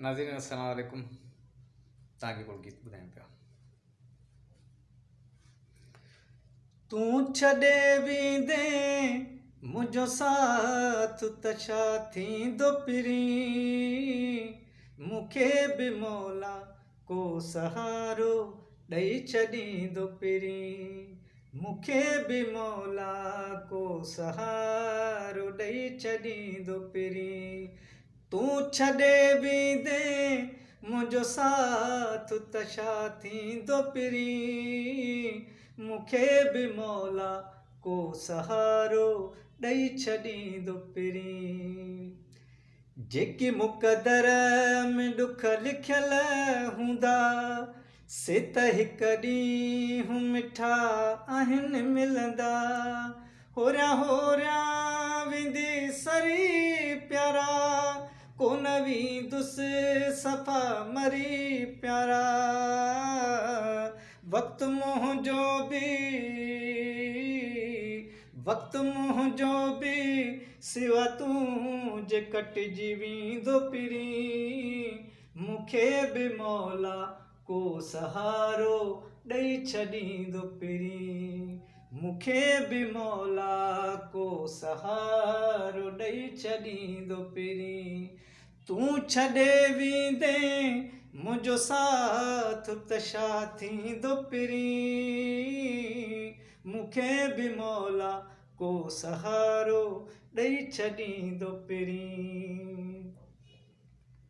नाज़रीन अस्सलाम वालेकुम। तव्हांखे हिकिड़ो गीत ॿुधायां पिया। तूं छॾे वेंदे मुंहिंजो साथ त छा थींदो पिरी, मूंखे बि मौला को सहारो ॾेई छॾींदो पिरी, मूंखे बि मौला को सहारो ॾेई छॾींदो पिरी। तूं छॾे वेंदे मुंहिंजो साथ त छा थींदो पिरी, मूंखे बि मौला को सहारो ॾेई छॾींदो पिरी। जेके मुक़दर में ॾुख लिखियल हूंदा से त हिकु ॾींहुं मिठा आहिनि मिलंदा, होरियां होरियां वेंदी सरी प्यारा, कोन वेंदुसि सफ़ा मरी प्यारा। वक़्तु मुंहिंजो बि सिवा तूं जे कटिजी वेंदो पिरी, मूंखे बि मौला को सहारो ॾेई छॾींदो पिरी, मूंखे बि मौला को सहारो ॾेई छॾींदो पिरी। तूं छॾे वेंदे मुंहिंजो साथ त छा थींदो पिरी, मूंखे बि मौला को सहारो ॾेई छॾींदो पिरी।